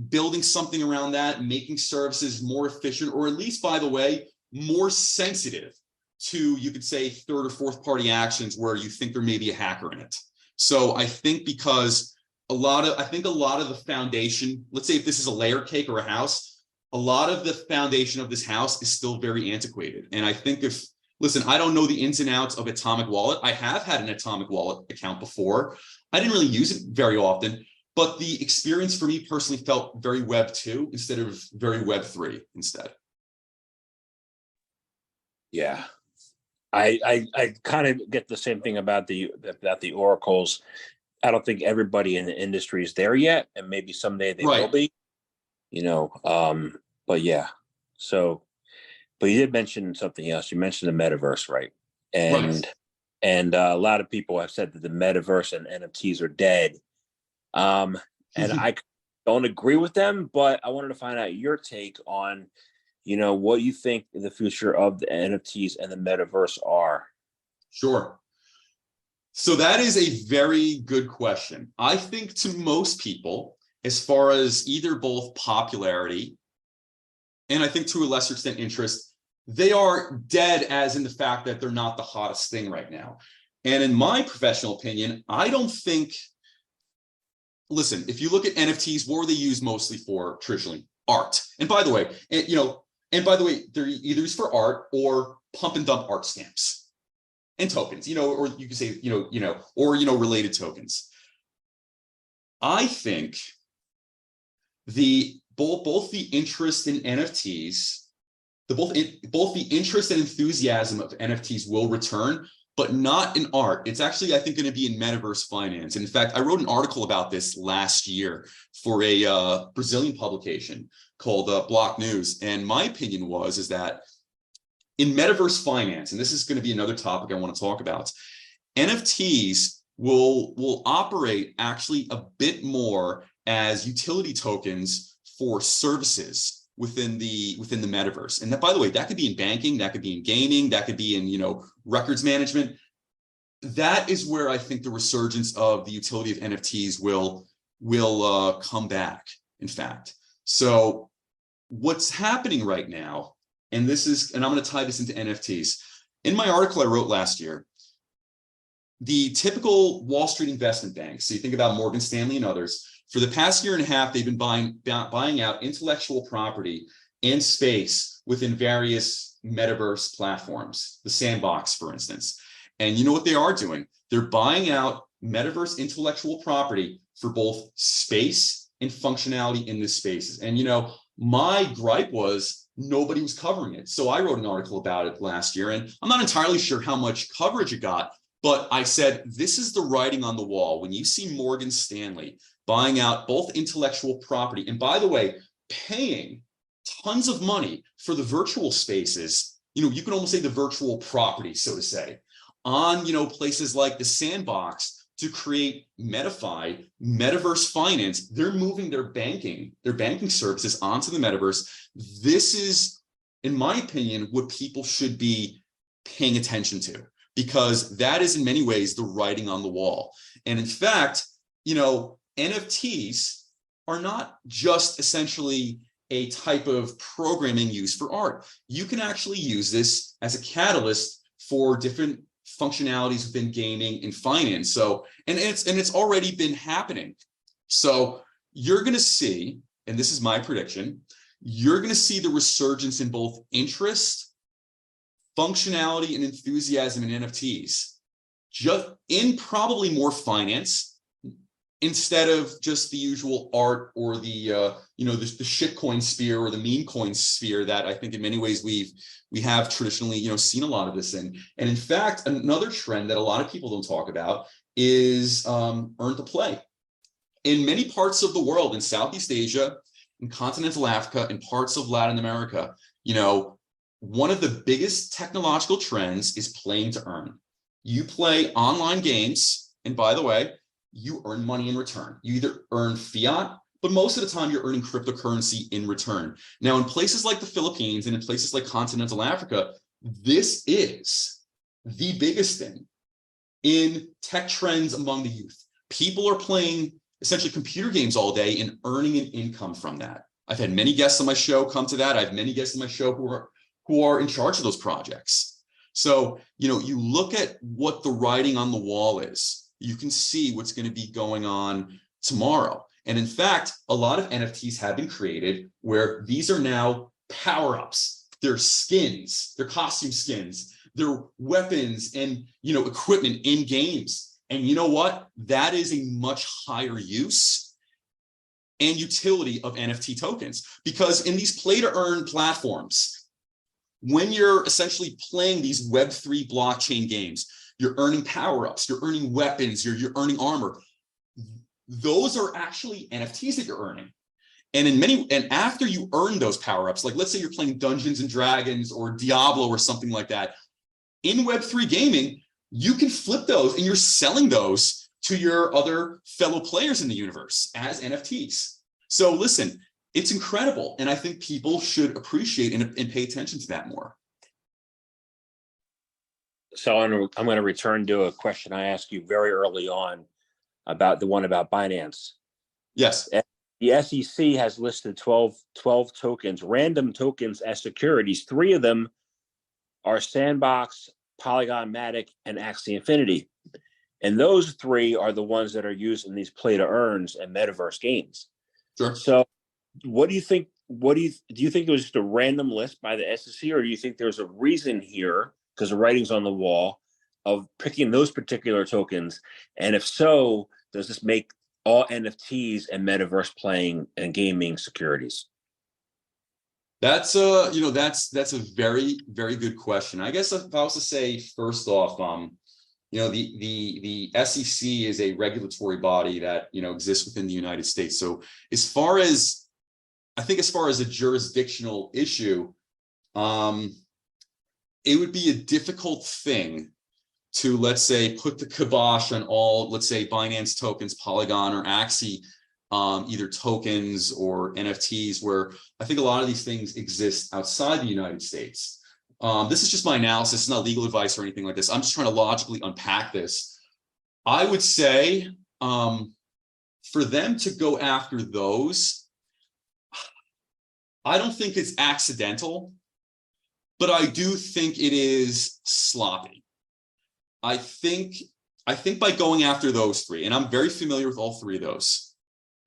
building something around that, making services more efficient, or at least, by the way, more sensitive to, you could say, third or fourth party actions where you think there may be a hacker in it. So I think because a lot of the foundation, let's say if this is a layer cake or a house, a lot of the foundation of this house is still very antiquated. And I think listen, I don't know the ins and outs of Atomic Wallet. I have had an Atomic Wallet account before. I didn't really use it very often, but the experience for me personally felt very Web 2 instead of very Web 3 instead. Yeah. I kind of get the same thing about the oracles. I don't think everybody in the industry is there yet, and maybe someday they will be, but yeah. So, but you did mention something else. You mentioned the metaverse, right? And a lot of people have said that the metaverse and NFTs are dead. And I don't agree with them, but I wanted to find out your take on, what you think the future of the NFTs and the metaverse are. Sure. So that is a very good question. I think to most people, as far as either both popularity and I think to a lesser extent interest, they are dead, as in the fact that they're not the hottest thing right now. And in my professional opinion, I don't think, listen, if you look at NFTs, what were they used mostly for traditionally? Art. And by the way, they're either used for art or pump and dump art stamps and tokens, or you could say, related tokens. I think both the interest in NFTs, both the interest and enthusiasm of NFTs will return, but not in art. It's actually, I think, going to be in metaverse finance. And in fact, I wrote an article about this last year for a Brazilian publication called Block News. And my opinion is that in metaverse finance, and this is going to be another topic I want to talk about, NFTs will operate actually a bit more as utility tokens for services within the metaverse. And that, by the way, that could be in banking, that could be in gaming, that could be in records management. That is where I think the resurgence of the utility of NFTs will come back, in fact. So what's happening right now, and I'm going to tie this into NFTs. In my article I wrote last year, the typical Wall Street investment banks, so you think about Morgan Stanley and others, for the past year and a half, they've been buying out intellectual property and space within various metaverse platforms, the Sandbox, for instance. And you know what they are doing? They're buying out metaverse intellectual property for both space and functionality in the spaces. And my gripe was nobody was covering it. So I wrote an article about it last year, and I'm not entirely sure how much coverage it got, but I said, this is the writing on the wall. When you see Morgan Stanley buying out both intellectual property, and by the way, paying tons of money for the virtual spaces, you can almost say the virtual property, so to say, on, places like the Sandbox to create metaverse finance. They're moving their banking services onto the metaverse. This is, in my opinion, what people should be paying attention to, because that is in many ways the writing on the wall. And in fact, NFTs are not just essentially a type of programming used for art. You can actually use this as a catalyst for different functionalities within gaming and finance. So, and it's already been happening. So you're going to see, and this is my prediction, you're going to see the resurgence in both interest, functionality, and enthusiasm in NFTs, just in probably more finance, instead of just the usual art or the the shitcoin sphere or the meme coin sphere that I think in many ways we have traditionally seen a lot of this in. And in fact, another trend that a lot of people don't talk about is earn to play. In many parts of the world, in Southeast Asia, in continental Africa, and parts of Latin America, one of the biggest technological trends is playing to earn. You play online games, and by the way, you earn money in return. You either earn fiat, but most of the time you're earning cryptocurrency in return. Now, in places like the Philippines and in places like continental Africa, this is the biggest thing in tech trends among the youth. People are playing essentially computer games all day and earning an income from that. I've had many guests on my show come to that. I have many guests on my show who are in charge of those projects. So, you look at what the writing on the wall is. You can see what's going to be going on tomorrow. And in fact, a lot of NFTs have been created where these are now power-ups. They're skins, they're costume skins, they're weapons and equipment in games. And you know what? That is a much higher use and utility of NFT tokens, because in these play-to-earn platforms, when you're essentially playing these Web3 blockchain games, you're earning power-ups, you're earning weapons, you're earning armor. Those are actually NFTs that you're earning. And after you earn those power-ups, like let's say you're playing Dungeons and Dragons or Diablo or something like that, in Web3 gaming, you can flip those and you're selling those to your other fellow players in the universe as NFTs. So listen, it's incredible. And I think people should appreciate and pay attention to that more. So I'm going to return to a question I asked you very early on about the one about Binance. Yes. The SEC has listed 12 tokens, random tokens as securities. 3 of them are Sandbox, Polygon Matic, and Axie Infinity. And those 3 are the ones that are used in these play to earns and metaverse games. Sure. So what do you think? Do you think it was just a random list by the SEC, or do you think there's a reason here, because the writing's on the wall, of picking those particular tokens? And if so, does this make all NFTs and metaverse playing and gaming securities? That's that's a very, very good question. I guess if I was to say, first off, the SEC is a regulatory body that exists within the United States. So as far as a jurisdictional issue, it would be a difficult thing to, let's say, put the kibosh on all, let's say, Binance tokens, Polygon, or Axie, either tokens or NFTs, where I think a lot of these things exist outside the United States. This is just my analysis. It's not legal advice or anything like this. I'm just trying to logically unpack this. I would say for them to go after those, I don't think it's accidental, but I do think it is sloppy. I think by going after those 3, and I'm very familiar with all 3 of those,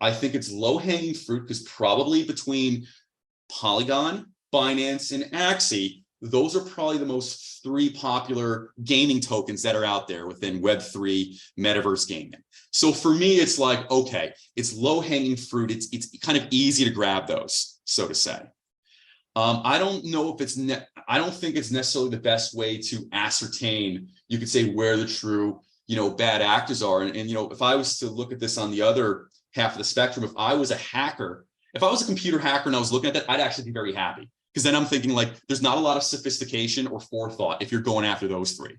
I think it's low-hanging fruit, because probably between Polygon, Binance, and Axie, those are probably the most 3 popular gaming tokens that are out there within Web3 metaverse gaming. So for me, it's like, okay, it's low-hanging fruit. It's kind of easy to grab those, so to say. I don't know if I don't think it's necessarily the best way to ascertain, you could say, where the true, bad actors are. And if I was to look at this on the other half of the spectrum, if I was a hacker, if I was a computer hacker and I was looking at that, I'd actually be very happy, because then I'm thinking, like, there's not a lot of sophistication or forethought if you're going after those 3,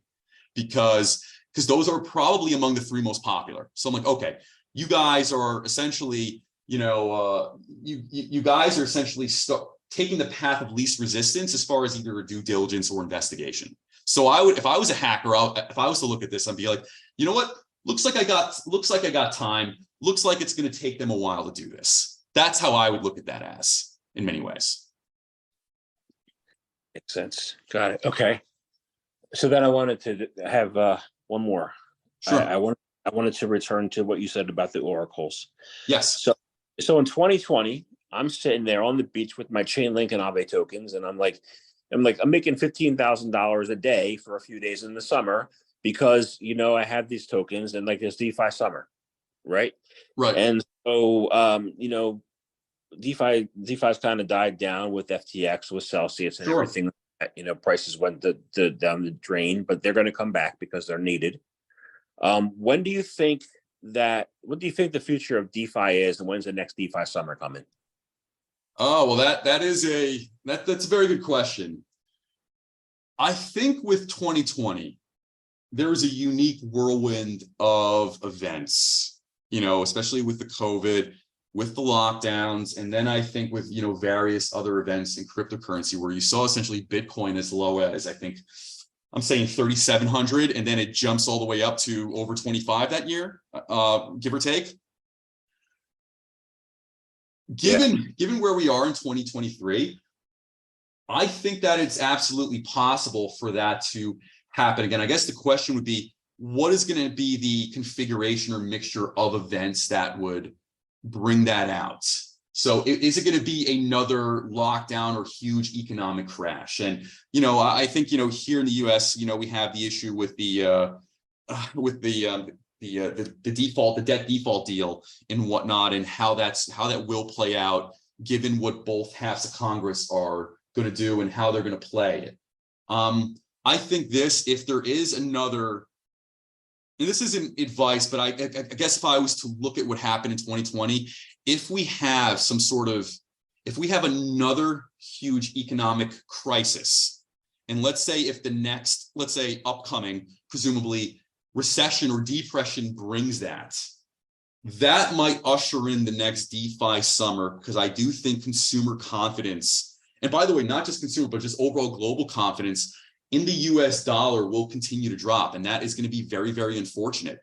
because those are probably among the 3 most popular. So I'm like, okay, you guys are essentially, you guys are essentially taking the path of least resistance as far as either a due diligence or investigation. So if I was a hacker, if I was to look at this, I'd be like, you know what? looks like I got time. Looks like it's going to take them a while to do this. That's how I would look at that as, in many ways. Makes sense. Got it. Okay. So then I wanted to have one more. Sure. I wanted to return to what you said about the oracles. Yes. So in 2020, I'm sitting there on the beach with my Chainlink and Aave tokens, and I'm making $15,000 a day for a few days in the summer because I have these tokens and like this DeFi summer, right? Right. And so DeFi's kind of died down with FTX, with Celsius, and everything. Prices went down the drain, but they're going to come back because they're needed. What do you think the future of DeFi is, and when's the next DeFi summer coming? Oh, well, that's a very good question. I think with 2020, there's a unique whirlwind of events, especially with the COVID, with the lockdowns, and then I think with various other events in cryptocurrency where you saw essentially Bitcoin as low as, I think I'm saying 3,700, and then it jumps all the way up to over 25 that year, give or take. Given where we are in 2023, I think that it's absolutely possible for that to happen again. I guess the question would be, what is going to be the configuration or mixture of events that would bring that out? So is it going to be another lockdown or huge economic crash? And, I think, here in the US, we have the issue with the debt default deal and whatnot, and how that will play out given what both halves of Congress are going to do and how they're going to play it. I think if there is another, and this isn't advice, but I guess if I was to look at what happened in 2020, if we have another huge economic crisis, and let's say upcoming, presumably recession or depression brings that might usher in the next DeFi summer, because I do think consumer confidence, and by the way, not just consumer, but just overall global confidence in the US dollar will continue to drop. And that is going to be very, very unfortunate.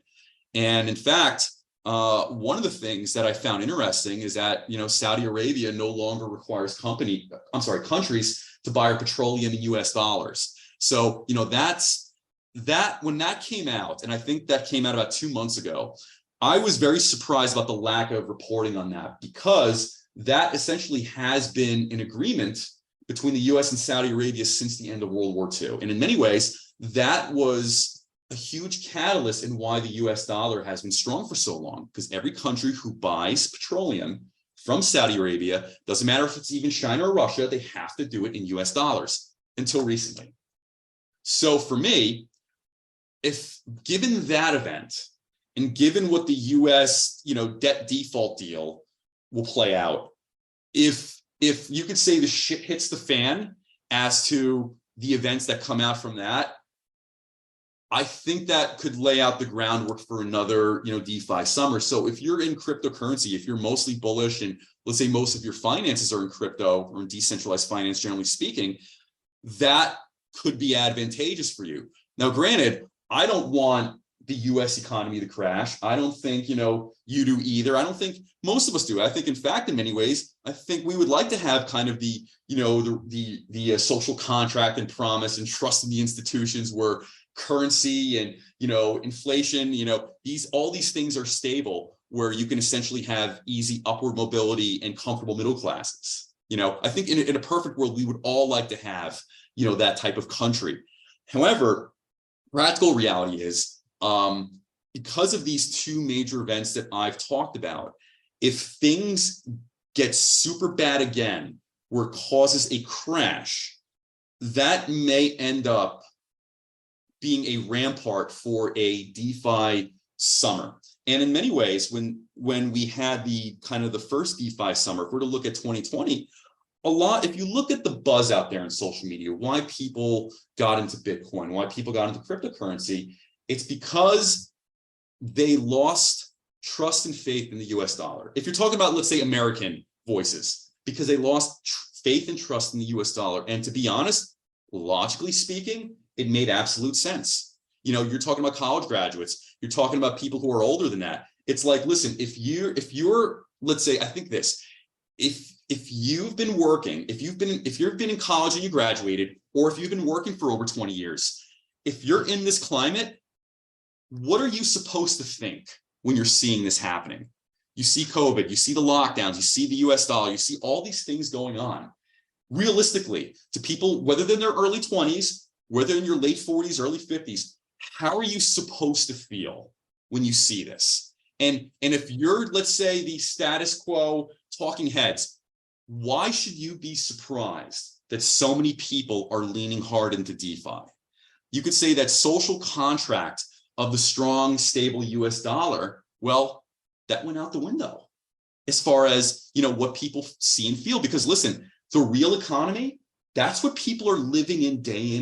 And in fact, one of the things that I found interesting is that, Saudi Arabia no longer requires countries to buy petroleum in US dollars. So, when that came out, and I think that came out about 2 months ago, I was very surprised about the lack of reporting on that, because that essentially has been an agreement between the US and Saudi Arabia since the end of World War II. And in many ways, that was a huge catalyst in why the US dollar has been strong for so long, because every country who buys petroleum from Saudi Arabia, doesn't matter if it's even China or Russia, they have to do it in US dollars until recently. So for me, given that event, and given what the US, debt default deal will play out, if you could say the shit hits the fan as to the events that come out from that, I think that could lay out the groundwork for another, DeFi summer. So if you're in cryptocurrency, if you're mostly bullish, and let's say most of your finances are in crypto or in decentralized finance, generally speaking, that could be advantageous for you. Now, granted, I don't want the US economy to crash. I don't think, you do either. I don't think most of us do. I think, in fact, in many ways, I think we would like to have kind of the social contract and promise and trust in the institutions where currency and, inflation, all these things are stable, where you can essentially have easy upward mobility and comfortable middle classes. I think in a perfect world, we would all like to have, that type of country. However, practical reality is, because of these two major events that I've talked about, if things get super bad again, where it causes a crash, that may end up being a rampart for a DeFi summer. And in many ways, when we had the first DeFi summer, if we're to look at 2020, if you look at the buzz out there in social media, why people got into Bitcoin, why people got into cryptocurrency, it's because they lost trust and faith in the US dollar. If you're talking about, let's say, American voices, because they lost faith and trust in the US dollar. And to be honest, logically speaking, it made absolute sense. You're talking about college graduates. You're talking about people who are older than that. It's like, listen, if you're, let's say, I think this, if you've been working, if you've been in college and you graduated, or if you've been working for over 20 years, if you're in this climate, what are you supposed to think when you're seeing this happening? You see COVID, you see the lockdowns, you see the US dollar, you see all these things going on. Realistically, to people, whether they're in their early 20s, whether in your late 40s, early 50s, how are you supposed to feel when you see this? And if you're, let's say, the status quo talking heads, why should you be surprised that so many people are leaning hard into DeFi? You could say that social contract of the strong, stable US dollar, well, that went out the window as far as, what people see and feel. Because listen, the real economy, that's what people are living in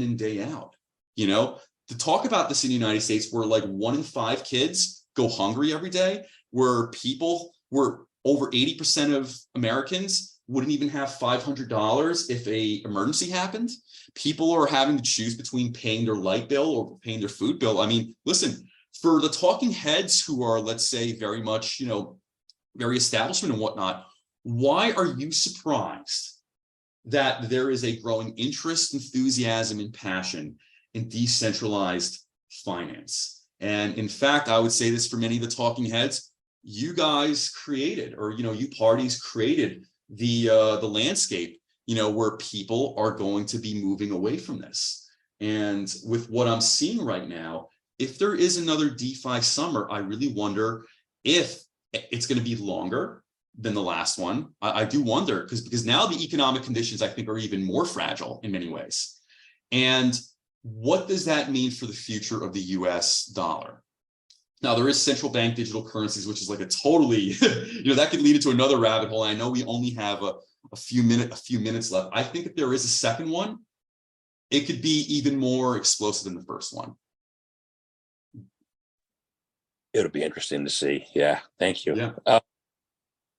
and day out. To talk about this in the United States, where like 1 in 5 kids go hungry every day, where over 80% of Americans wouldn't even have $500 if an emergency happened. People are having to choose between paying their light bill or paying their food bill. I mean, listen, for the talking heads who are, let's say, very much, very establishment and whatnot, why are you surprised that there is a growing interest, enthusiasm, and passion in decentralized finance? And in fact, I would say this for many of the talking heads, you guys created, or, you parties created the landscape, where people are going to be moving away from this. And with what I'm seeing right now, if there is another DeFi summer, I really wonder if it's going to be longer than the last one. I do wonder, because now the economic conditions, I think, are even more fragile in many ways. And what does that mean for the future of the US dollar? Now, there is central bank digital currencies, which is like a totally, that could lead into another rabbit hole. I know we only have a few minutes left. I think if there is a second one, it could be even more explosive than the first one. It'll be interesting to see. Yeah, thank you. Yeah.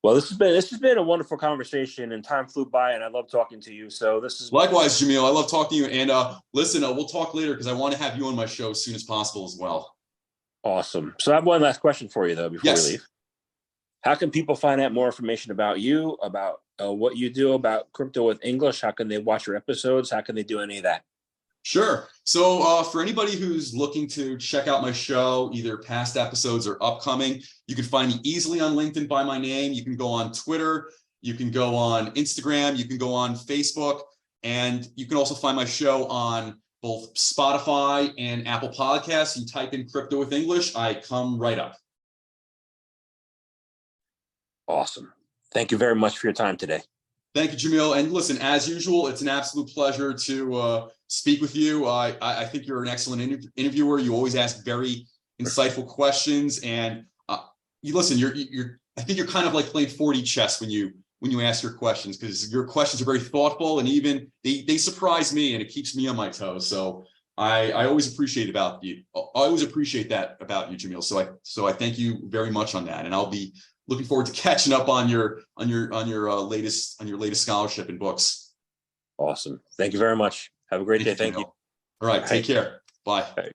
Well, this has been a wonderful conversation, and time flew by, and I love talking to you. So this is likewise, Jamil. I love talking to you. And listen, we'll talk later because I want to have you on my show as soon as possible as well. Awesome. So I have one last question for you, though, before we leave. How can people find out more information about you, about what you do, about crypto with English? How can they watch your episodes? How can they do any of that? Sure. So for anybody who's looking to check out my show, either past episodes or upcoming, you can find me easily on LinkedIn by my name. You can go on Twitter. You can go on Instagram. You can go on Facebook. And you can also find my show on both Spotify and Apple Podcasts. You type in Crypto with English, I come right up. Awesome. Thank you very much for your time today. Thank you, Jamil. And listen, as usual, it's an absolute pleasure to speak with you. I think you're an excellent interviewer. You always ask very insightful questions, and you listen. I think you're kind of like playing 4D chess when you ask your questions, because your questions are very thoughtful, and even they surprise me, and it keeps me on my toes. So I always appreciate about you. I always appreciate that about you, Jamil. So I thank you very much on that, and I'll be looking forward to catching up on your latest scholarship and books. Awesome. Thank you very much. Have a great day. Thank you. All right. Take care. Bye. Bye.